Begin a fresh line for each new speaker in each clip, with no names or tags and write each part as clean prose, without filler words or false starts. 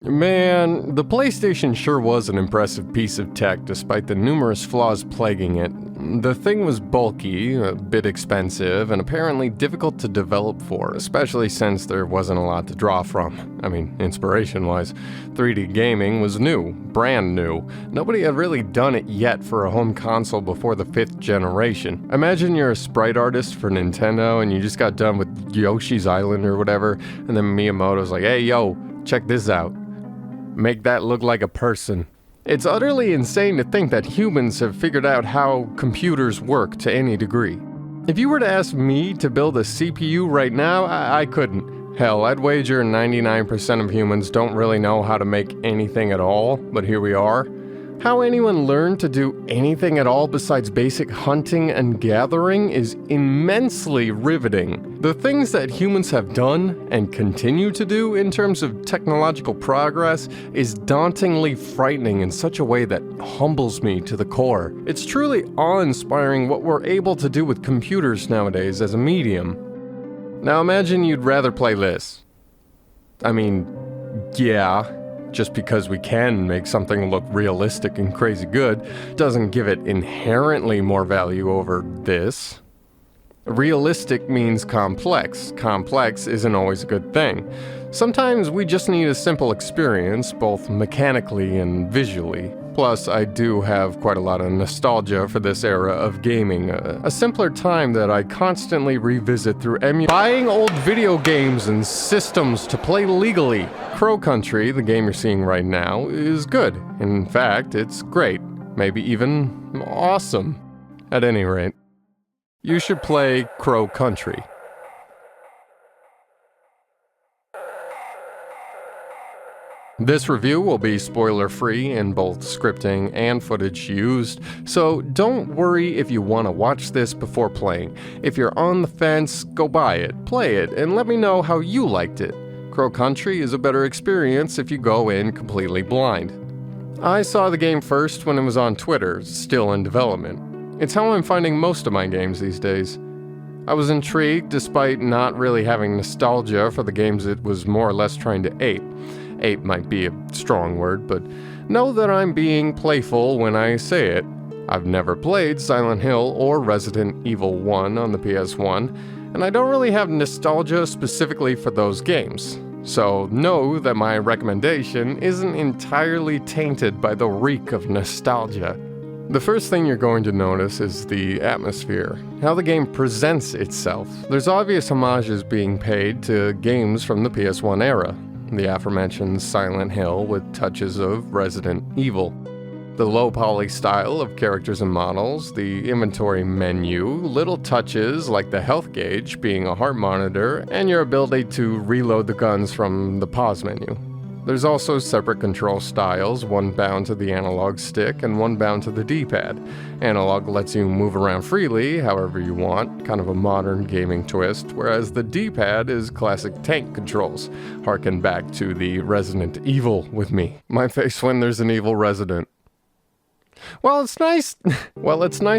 Man, the PlayStation sure was an impressive piece of tech despite the numerous flaws plaguing it. The thing was bulky, a bit expensive, and apparently difficult to develop for, especially since there wasn't a lot to draw from. I mean, inspiration-wise. 3D gaming was new, brand new. Nobody had really done it yet for a home console before the 5th generation. Imagine you're a sprite artist for Nintendo and you just got done with Yoshi's Island or whatever, and then Miyamoto's like, hey yo, check this out. Make that look like a person. It's utterly insane to think that humans have figured out how computers work to any degree. If you were to ask me to build a CPU right now, I couldn't. Hell, I'd wager 99% of humans don't really know how to make anything at all, but here we are. How anyone learned to do anything at all besides basic hunting and gathering is immensely riveting. The things that humans have done and continue to do in terms of technological progress is dauntingly frightening in such a way that humbles me to the core. It's truly awe-inspiring what we're able to do with computers nowadays as a medium. Now imagine you'd rather play this. I mean, yeah. Just because we can make something look realistic and crazy good doesn't give it inherently more value over this. Realistic means complex. Complex isn't always a good thing. Sometimes we just need a simple experience, both mechanically and visually. Plus, I do have quite a lot of nostalgia for this era of gaming, a simpler time that I constantly revisit through buying old video games and systems to play legally. Crow Country, the game you're seeing right now, is good. In fact, it's great. Maybe even awesome. At any rate, you should play Crow Country. This review will be spoiler-free in both scripting and footage used, so don't worry if you want to watch this before playing. If you're on the fence, go buy it, play it, and let me know how you liked it. Crow Country is a better experience if you go in completely blind. I saw the game first when it was on Twitter, still in development. It's how I'm finding most of my games these days. I was intrigued despite not really having nostalgia for the games it was more or less trying to ape. Ape might be a strong word, but know that I'm being playful when I say it. I've never played Silent Hill or Resident Evil 1 on the PS1, and I don't really have nostalgia specifically for those games. So know that my recommendation isn't entirely tainted by the reek of nostalgia. The first thing you're going to notice is the atmosphere, how the game presents itself. There's obvious homages being paid to games from the PS1 era. The aforementioned Silent Hill with touches of Resident Evil. The low-poly style of characters and models, the inventory menu, little touches like the health gauge being a heart monitor, and your ability to reload the guns from the pause menu. There's also separate control styles, one bound to the analog stick and one bound to the D-pad. Analog lets you move around freely, however you want, kind of a modern gaming twist, whereas the D-pad is classic tank controls. Harken back to the Resident Evil with me. My face when there's an evil resident. Well, it's nice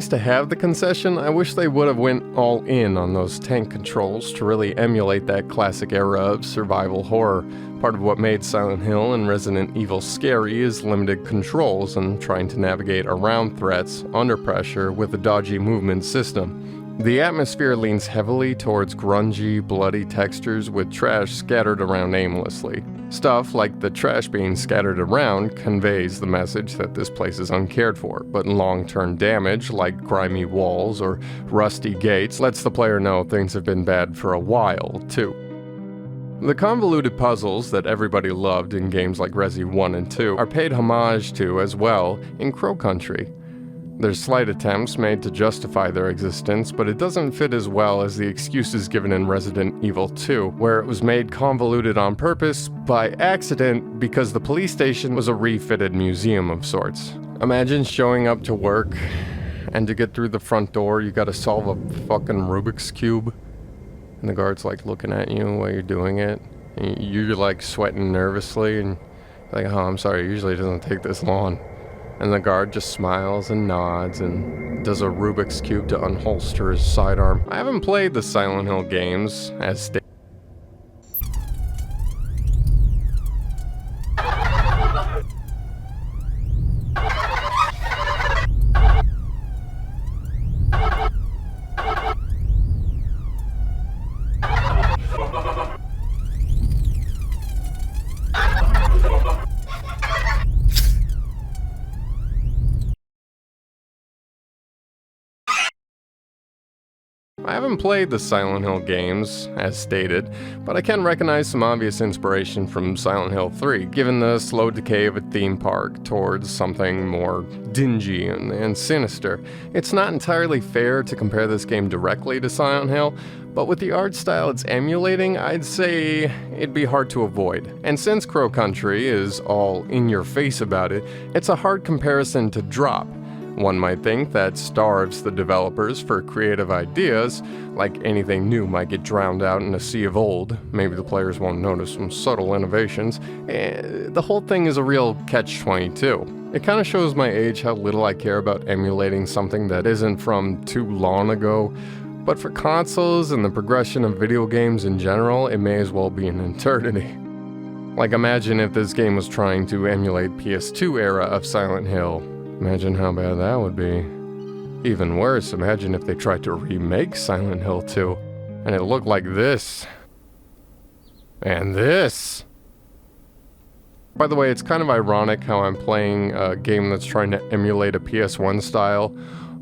to have the concession. I wish they would have went all in on those tank controls to really emulate that classic era of survival horror. Part of what made Silent Hill and Resident Evil scary is limited controls and trying to navigate around threats under pressure with a dodgy movement system. The atmosphere leans heavily towards grungy, bloody textures with trash scattered around aimlessly. Stuff like the trash being scattered around conveys the message that this place is uncared for, but long-term damage, like grimy walls or rusty gates, lets the player know things have been bad for a while, too. The convoluted puzzles that everybody loved in games like Resi 1 and 2 are paid homage to as well in Crow Country. There's slight attempts made to justify their existence, but it doesn't fit as well as the excuses given in Resident Evil 2, where it was made convoluted on purpose by accident because the police station was a refitted museum of sorts. Imagine showing up to work, and to get through the front door, you gotta solve a fucking Rubik's Cube, and the guard's like looking at you while you're doing it, and you're like sweating nervously, and like, oh, I'm sorry, it usually doesn't take this long. And the guard just smiles and nods and does a Rubik's Cube to unholster his sidearm. I haven't played the Silent Hill games as stated. I haven't played the Silent Hill games, as stated, but I can recognize some obvious inspiration from Silent Hill 3, given the slow decay of a theme park towards something more dingy and sinister. It's not entirely fair to compare this game directly to Silent Hill, but with the art style it's emulating, I'd say it'd be hard to avoid. And since Crow Country is all in your face about it, it's a hard comparison to drop. One might think that starves the developers for creative ideas, like anything new might get drowned out in a sea of old. Maybe the players won't notice some subtle innovations. The whole thing is a real catch-22. It kind of shows my age how little I care about emulating something that isn't from too long ago. But for consoles and the progression of video games in general, it may as well be an eternity. Like, imagine if this game was trying to emulate PS2 era of Silent Hill. Imagine how bad that would be. Even worse, imagine if they tried to remake Silent Hill 2, and it looked like this. And this. By the way, it's kind of ironic how I'm playing a game that's trying to emulate a PS1 style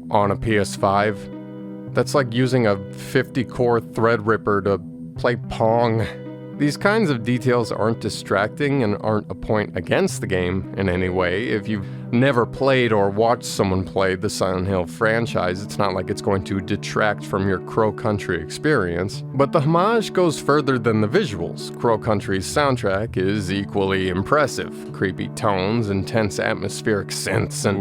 on a PS5. That's like using a 50-core Threadripper to play Pong. These kinds of details aren't distracting and aren't a point against the game in any way. If you've never played or watched someone play the Silent Hill franchise, it's not like it's going to detract from your Crow Country experience. But the homage goes further than the visuals. Crow Country's soundtrack is equally impressive. Creepy tones, intense atmospheric synths, and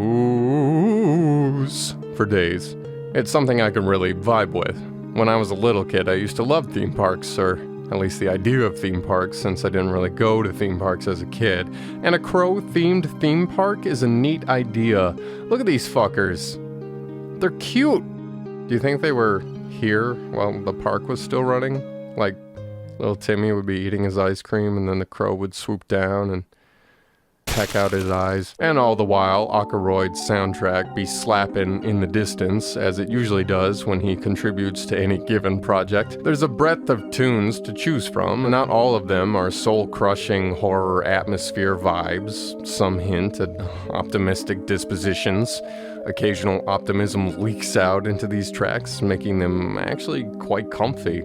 oohs for days. It's something I can really vibe with. When I was a little kid, I used to love theme parks, or at least the idea of theme parks, since I didn't really go to theme parks as a kid. And a crow-themed theme park is a neat idea. Look at these fuckers. They're cute. Do you think they were here while the park was still running? Like, little Timmy would be eating his ice cream and then the crow would swoop down and peck out his eyes. And all the while, Ackroyd's soundtrack be slapping in the distance, as it usually does when he contributes to any given project. There's a breadth of tunes to choose from, and not all of them are soul-crushing horror atmosphere vibes. Some hint at optimistic dispositions. Occasional optimism leaks out into these tracks, making them actually quite comfy.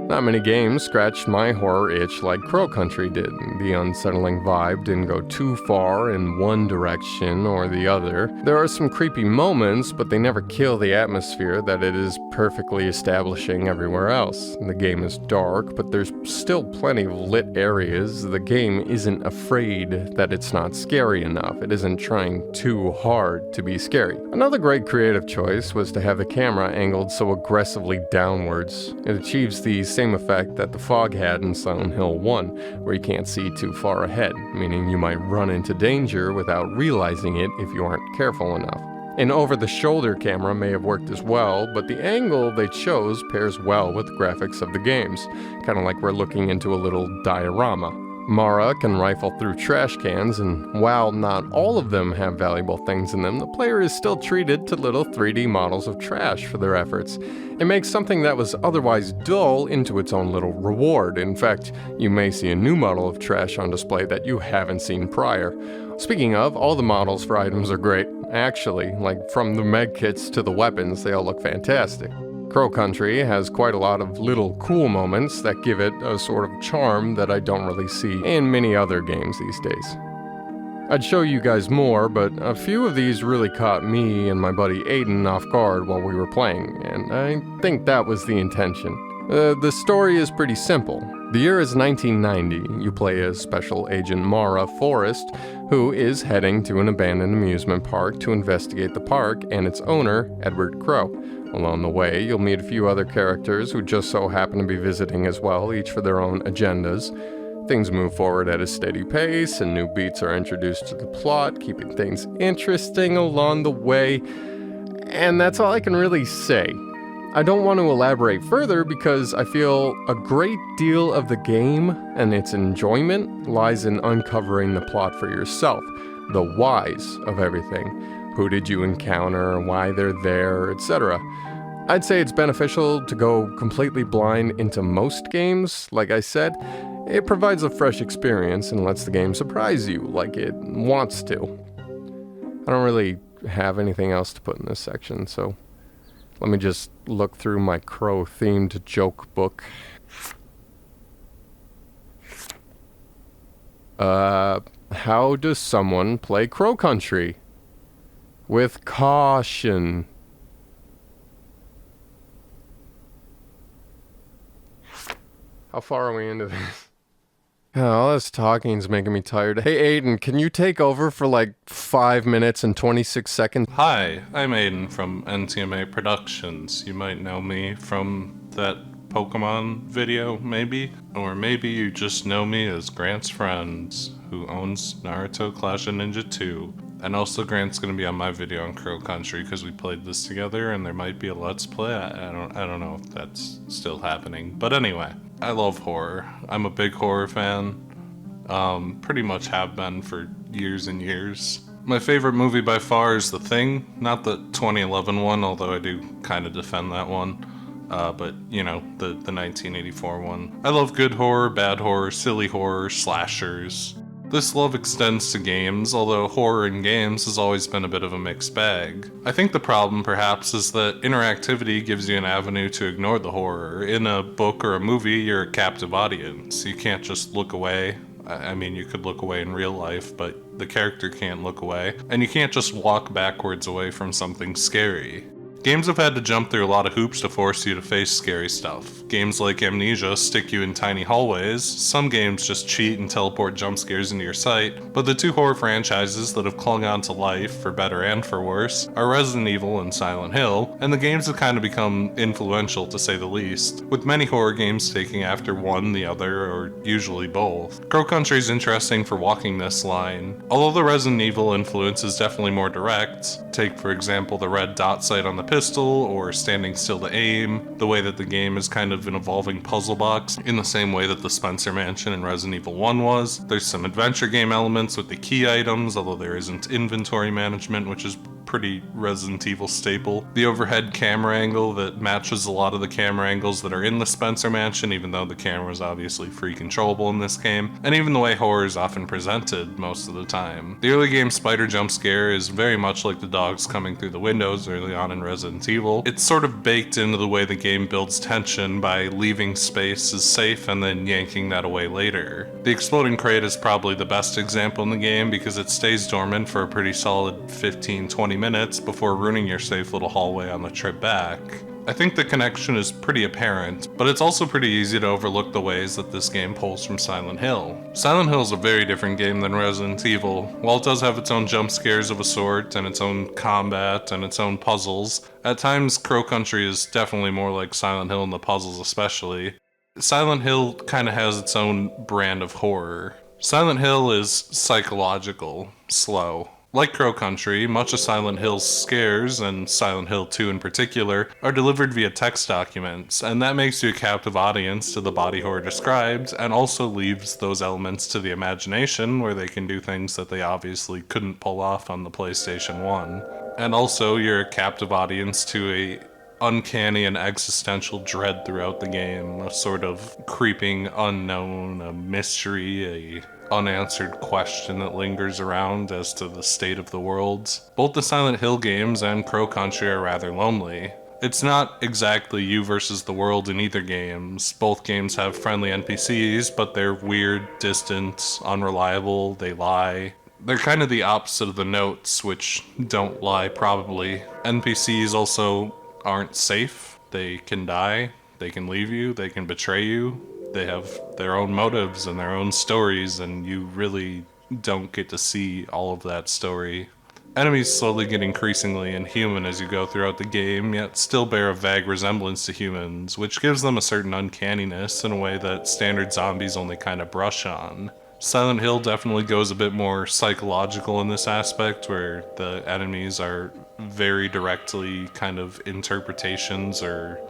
Not many games scratched my horror itch like Crow Country did. The unsettling vibe didn't go too far in one direction or the other. There are some creepy moments, but they never kill the atmosphere that it is perfectly establishing everywhere else. The game is dark, but there's still plenty of lit areas. The game isn't afraid that it's not scary enough. It isn't trying too hard to be scary. Another great creative choice was to have the camera angled so aggressively downwards. It achieves the same effect that the fog had in Silent Hill 1, where you can't see too far ahead, meaning you might run into danger without realizing it if you aren't careful enough. An over-the-shoulder camera may have worked as well, but the angle they chose pairs well with the graphics of the games, kind of like we're looking into a little diorama. Mara can rifle through trash cans, and while not all of them have valuable things in them, the player is still treated to little 3D models of trash for their efforts. It makes something that was otherwise dull into its own little reward. In fact, you may see a new model of trash on display that you haven't seen prior. Speaking of, all the models for items are great. Actually, like from the medkits to the weapons, they all look fantastic. Crow Country has quite a lot of little cool moments that give it a sort of charm that I don't really see in many other games these days. I'd show you guys more, but a few of these really caught me and my buddy Aidan off guard while we were playing, and I think that was the intention. The story is pretty simple. The year is 1990. You play as Special Agent Mara Forrest, who is heading to an abandoned amusement park to investigate the park and its owner, Edward Crow. Along the way, you'll meet a few other characters who just so happen to be visiting as well, each for their own agendas. Things move forward at a steady pace, and new beats are introduced to the plot, keeping things interesting along the way. And that's all I can really say. I don't want to elaborate further because I feel a great deal of the game and its enjoyment lies in uncovering the plot for yourself, the whys of everything. Who did you encounter, why they're there, etc. I'd say it's beneficial to go completely blind into most games. Like I said, It provides a fresh experience and lets the game surprise you like it wants to. I don't really have anything else to put in this section, so let me just look through my crow-themed joke book. How does someone play Crow Country? With caution. How far are we into this? All this talking's making me tired. Hey, Aidan, can you take over for like 5 minutes and 26 seconds?
Hi, I'm Aidan from NTMA Productions. You might know me from that Pokemon video, maybe? Or maybe you just know me as Grant's friend, who owns Naruto Clash of Ninja 2. And also Grant's gonna be on my video on Crow Country because we played this together and there might be a Let's Play. I don't know if that's still happening. But anyway, I love horror. I'm a big horror fan. Pretty much have been for years and years. My favorite movie by far is The Thing. Not the 2011 one, although I do kind of defend that one. But, you know, the 1984 one. I love good horror, bad horror, silly horror, slashers. This love extends to games, although horror in games has always been a bit of a mixed bag. I think the problem, perhaps, is that interactivity gives you an avenue to ignore the horror. In a book or a movie, you're a captive audience. You can't just look away. I mean, you could look away in real life, but the character can't look away. And you can't just walk backwards away from something scary. Games have had to jump through a lot of hoops to force you to face scary stuff. Games like Amnesia stick you in tiny hallways, some games just cheat and teleport jump scares into your sight, but the two horror franchises that have clung on to life, for better and for worse, are Resident Evil and Silent Hill, and the games have kind of become influential to say the least, with many horror games taking after one, the other, or usually both. Crow Country is interesting for walking this line. Although the Resident Evil influence is definitely more direct, take for example the red dot sight on the pistol, or standing still to aim, the way that the game is kind of an evolving puzzle box, in the same way that the Spencer Mansion in Resident Evil 1 was. There's some adventure game elements with the key items, although there isn't inventory management, which is pretty Resident Evil staple. The overhead camera angle that matches a lot of the camera angles that are in the Spencer Mansion, even though the camera is obviously free controllable in this game, and even the way horror is often presented most of the time. The early game spider jump scare is very much like the dogs coming through the windows early on in Resident Evil. It's sort of baked into the way the game builds tension by leaving space as safe and then yanking that away later. The exploding crate is probably the best example in the game because it stays dormant for a pretty solid 15-20 minutes before ruining your safe little hallway on the trip back. I think the connection is pretty apparent, but it's also pretty easy to overlook the ways that this game pulls from Silent Hill. Silent Hill is a very different game than Resident Evil. While it does have its own jump scares of a sort, and its own combat, and its own puzzles, at times Crow Country is definitely more like Silent Hill in the puzzles especially. Silent Hill kind of has its own brand of horror. Silent Hill is psychological, slow. Like Crow Country, much of Silent Hill's scares, and Silent Hill 2 in particular, are delivered via text documents, and that makes you a captive audience to the body horror described, and also leaves those elements to the imagination where they can do things that they obviously couldn't pull off on the PlayStation 1. And also, you're a captive audience to a uncanny and existential dread throughout the game, a sort of creeping unknown, a mystery, a unanswered question that lingers around as to the state of the world. Both the Silent Hill games and Crow Country are rather lonely. It's not exactly you versus the world in either games. Both games have friendly NPCs, but they're weird, distant, unreliable, they lie. They're kind of the opposite of the notes, which don't lie probably. NPCs also aren't safe. They can die, they can leave you, they can betray you. They have their own motives and their own stories, and you really don't get to see all of that story. Enemies slowly get increasingly inhuman as you go throughout the game, yet still bear a vague resemblance to humans, which gives them a certain uncanniness in a way that standard zombies only kind of brush on. Silent Hill definitely goes a bit more psychological in this aspect, where the enemies are very directly kind of interpretations or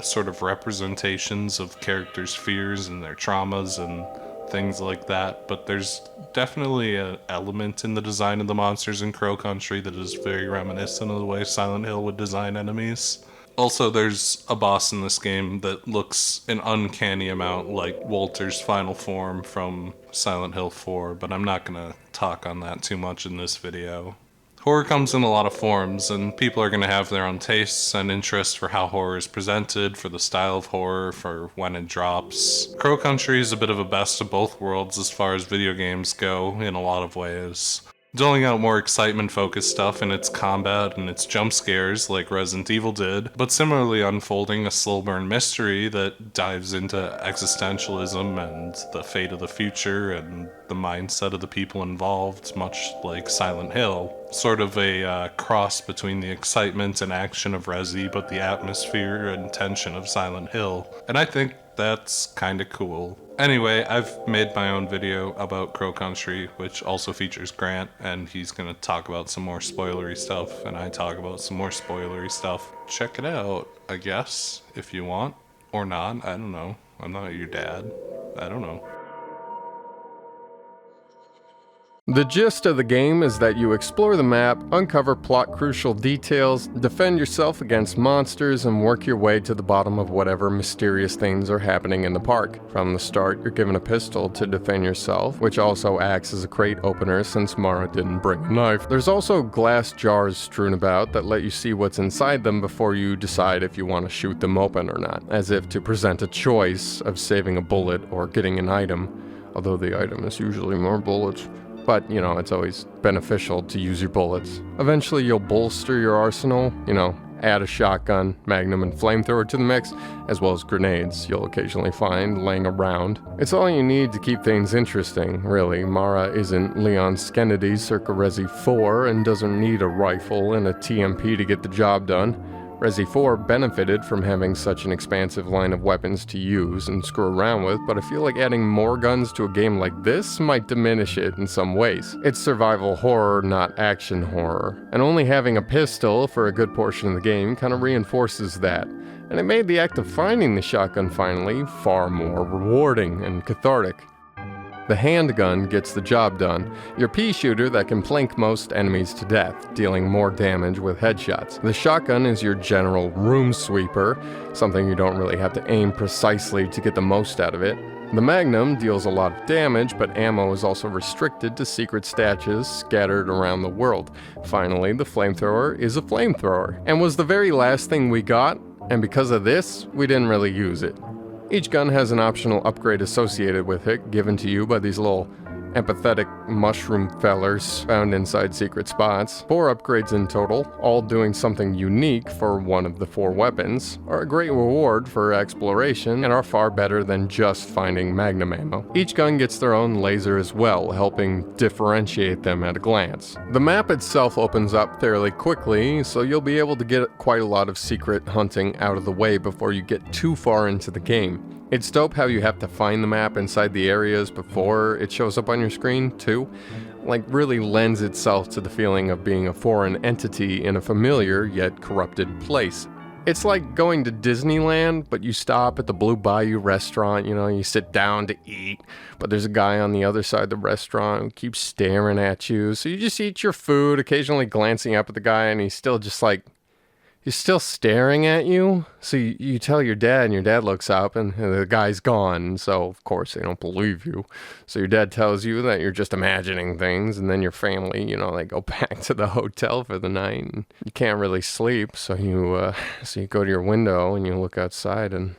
sort of representations of characters' fears and their traumas and things like that. But there's definitely an element in the design of the monsters in Crow Country that is very reminiscent of the way Silent Hill would design enemies. Also, there's a boss in this game that looks an uncanny amount like Walter's final form from Silent Hill 4, but I'm not gonna talk on that too much in this video. Horror comes in a lot of forms, and people are going to have their own tastes and interests for how horror is presented, for the style of horror, for when it drops. Crow Country is a bit of a best of both worlds as far as video games go in a lot of ways. Doling out more excitement-focused stuff in its combat and its jump scares like Resident Evil did, but similarly unfolding a slow-burn mystery that dives into existentialism and the fate of the future and the mindset of the people involved, much like Silent Hill. Sort of a cross between the excitement and action of Resi, but the atmosphere and tension of Silent Hill. And I think that's kinda cool. Anyway, I've made my own video about Crow Country, which also features Grant, and he's gonna talk about some more spoilery stuff, and I talk about some more spoilery stuff. Check it out, I guess, if you want. Or not, I don't know. I'm not your dad. I don't know.
The gist of the game is that you explore the map, uncover plot-crucial details, defend yourself against monsters, and work your way to the bottom of whatever mysterious things are happening in the park. From the start, you're given a pistol to defend yourself, which also acts as a crate opener since Mara didn't bring a knife. There's also glass jars strewn about that let you see what's inside them before you decide if you want to shoot them open or not, as if to present a choice of saving a bullet or getting an item, although the item is usually more bullets. But, you know, it's always beneficial to use your bullets. Eventually you'll bolster your arsenal, add a shotgun, magnum, and flamethrower to the mix, as well as grenades you'll occasionally find laying around. It's all you need to keep things interesting, really. Mara isn't Leon Kennedy circa Resi 4 and doesn't need a rifle and a TMP to get the job done. Resi 4 benefited from having such an expansive line of weapons to use and screw around with, but I feel like adding more guns to a game like this might diminish it in some ways. It's survival horror, not action horror, and only having a pistol for a good portion of the game kind of reinforces that. And it made the act of finding the shotgun finally far more rewarding and cathartic. The handgun gets the job done, your pea shooter that can plink most enemies to death, dealing more damage with headshots. The shotgun is your general room sweeper, something you don't really have to aim precisely to get the most out of it. The Magnum deals a lot of damage, but ammo is also restricted to secret stashes scattered around the world. Finally, the flamethrower is a flamethrower, and was the very last thing we got, and because of this, we didn't really use it. Each gun has an optional upgrade associated with it, given to you by these little empathetic mushroom fellers found inside secret spots. 4 upgrades in total, all doing something unique for one of the 4 weapons, are a great reward for exploration and are far better than just finding magnum ammo. Each gun gets their own laser as well, helping differentiate them at a glance. The map itself opens up fairly quickly, so you'll be able to get quite a lot of secret hunting out of the way before you get too far into the game. It's dope how you have to find the map inside the areas before it shows up on your screen, too. Really lends itself to the feeling of being a foreign entity in a familiar yet corrupted place. It's like going to Disneyland, but you stop at the Blue Bayou restaurant, you sit down to eat, but there's a guy on the other side of the restaurant who keeps staring at you, so you just eat your food, occasionally glancing up at the guy, and he's still just he's still staring at you. So you tell your dad, and your dad looks up, and the guy's gone. So, of course, they don't believe you. So your dad tells you that you're just imagining things, and then your family, they go back to the hotel for the night. And you can't really sleep, so you go to your window, and you look outside, and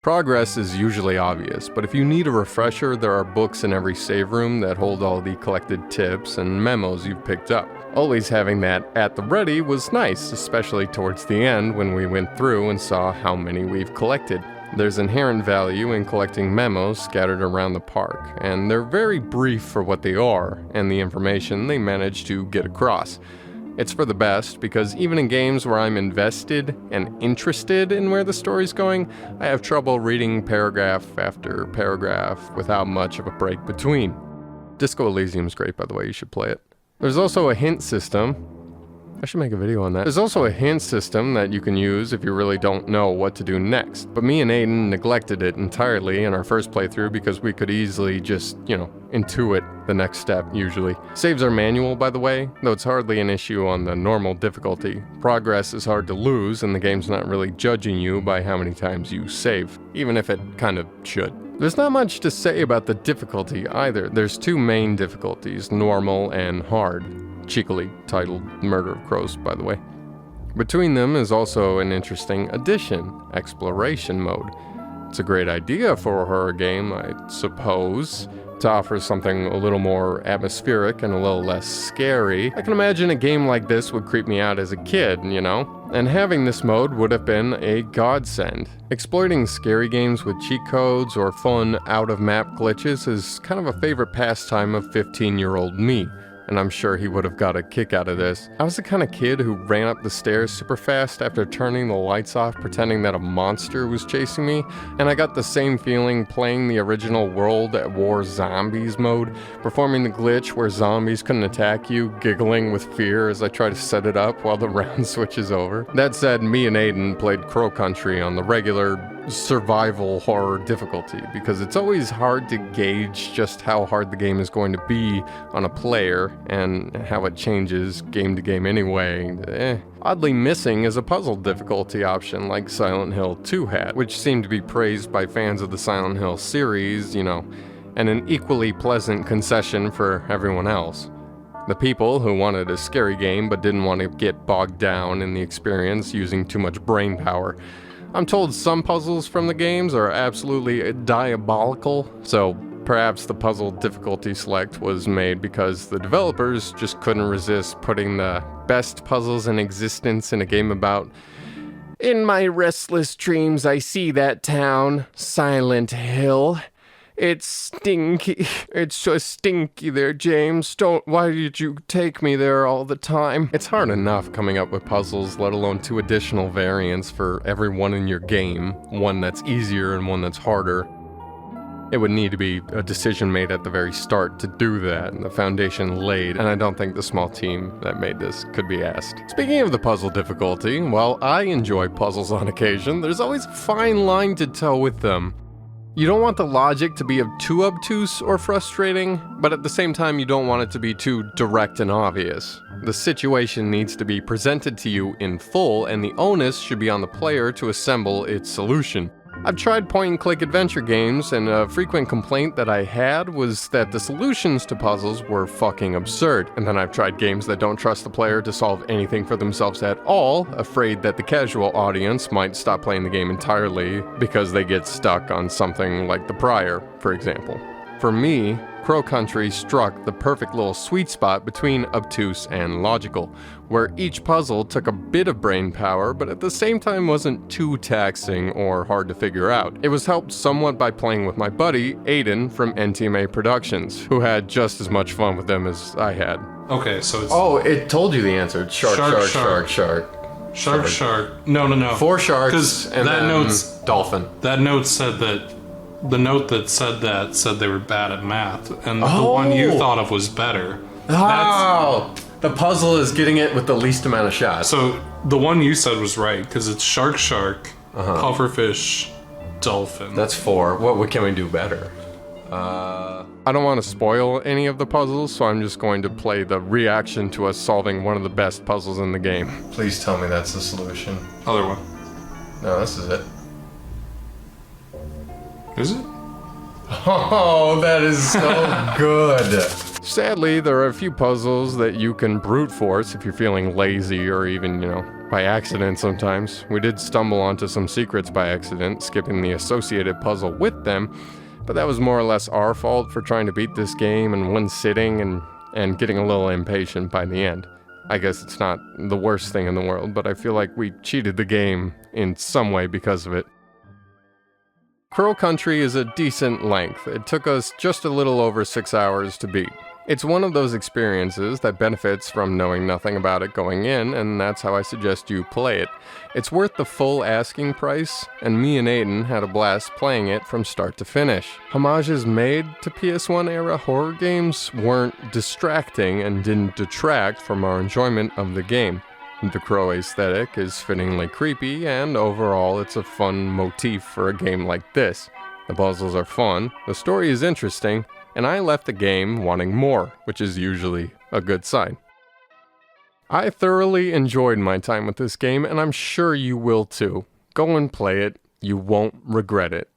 progress is usually obvious, but if you need a refresher, there are books in every save room that hold all the collected tips and memos you've picked up. Always having that at the ready was nice, especially towards the end when we went through and saw how many we've collected. There's inherent value in collecting memos scattered around the park, and they're very brief for what they are and the information they manage to get across. It's for the best, because even in games where I'm invested and interested in where the story's going, I have trouble reading paragraph after paragraph without much of a break between. Disco Elysium's great, by the way, you should play it. There's also a hint system. I should make a video on that. There's also a hint system that you can use if you really don't know what to do next. But me and Aidan neglected it entirely in our first playthrough because we could easily just, intuit the next step, usually. Saves are manual, by the way, though it's hardly an issue on the normal difficulty. Progress is hard to lose, and the game's not really judging you by how many times you save, even if it kind of should. There's not much to say about the difficulty either. There's two main difficulties, normal and hard, cheekily titled Murder of Crows, by the way. Between them is also an interesting addition, exploration mode. It's a great idea for a horror game, I suppose, to offer something a little more atmospheric and a little less scary. I can imagine a game like this would creep me out as a kid, and having this mode would have been a godsend. Exploiting scary games with cheat codes or fun out-of-map glitches is kind of a favorite pastime of 15-year-old me, and I'm sure he would have got a kick out of this. I was the kind of kid who ran up the stairs super fast after turning the lights off pretending that a monster was chasing me, and I got the same feeling playing the original World at War Zombies mode, performing the glitch where zombies couldn't attack you, giggling with fear as I try to set it up while the round switches over. That said, me and Aidan played Crow Country on the regular survival horror difficulty because it's always hard to gauge just how hard the game is going to be on a player and how it changes game to game anyway. Oddly missing is a puzzle difficulty option like Silent Hill 2 had, which seemed to be praised by fans of the Silent Hill series, and an equally pleasant concession for everyone else. The people who wanted a scary game but didn't want to get bogged down in the experience using too much brain power. I'm told some puzzles from the games are absolutely diabolical, so perhaps the puzzle difficulty select was made because the developers just couldn't resist putting the best puzzles in existence in a game about, "In my restless dreams I see that town, Silent Hill. It's stinky. It's just stinky there, James. Why did you take me there all the time?" It's hard enough coming up with puzzles, let alone 2 additional variants for every one in your game, one that's easier and one that's harder. It would need to be a decision made at the very start to do that, and the foundation laid, and I don't think the small team that made this could be asked. Speaking of the puzzle difficulty, while I enjoy puzzles on occasion, there's always a fine line to toe with them. You don't want the logic to be too obtuse or frustrating, but at the same time you don't want it to be too direct and obvious. The situation needs to be presented to you in full, and the onus should be on the player to assemble its solution. I've tried point-and-click adventure games, and a frequent complaint that I had was that the solutions to puzzles were fucking absurd. And then I've tried games that don't trust the player to solve anything for themselves at all, afraid that the casual audience might stop playing the game entirely because they get stuck on something like the prior, for example. For me, Crow Country struck the perfect little sweet spot between obtuse and logical, where each puzzle took a bit of brain power, but at the same time wasn't too taxing or hard to figure out. It was helped somewhat by playing with my buddy, Aidan from NTMA Productions, who had just as much fun with them as I had.
Okay, so it's...
Oh, it told you the answer. It's shark.
No.
4 sharks and
that
then dolphin.
That note said that... The note that said they were bad at math, and the one you thought of was better.
The puzzle is getting it with the least amount of shots.
So the one you said was right, because it's shark, pufferfish, dolphin.
That's 4. What can we do better? I don't want to spoil any of the puzzles, so I'm just going to play the reaction to us solving one of the best puzzles in the game. Please tell me that's the solution.
Other one.
No, this is it.
Is it?
Oh, that is so good. Sadly, there are a few puzzles that you can brute force if you're feeling lazy or even, by accident sometimes. We did stumble onto some secrets by accident, skipping the associated puzzle with them, but that was more or less our fault for trying to beat this game in one sitting and getting a little impatient by the end. I guess it's not the worst thing in the world, but I feel like we cheated the game in some way because of it. Crow Country is a decent length. It took us just a little over 6 hours to beat. It's one of those experiences that benefits from knowing nothing about it going in, and that's how I suggest you play it. It's worth the full asking price, and me and Aidan had a blast playing it from start to finish. Homages made to PS1-era horror games weren't distracting and didn't detract from our enjoyment of the game. The crow aesthetic is fittingly creepy, and overall it's a fun motif for a game like this. The puzzles are fun, the story is interesting, and I left the game wanting more, which is usually a good sign. I thoroughly enjoyed my time with this game, and I'm sure you will too. Go and play it, you won't regret it.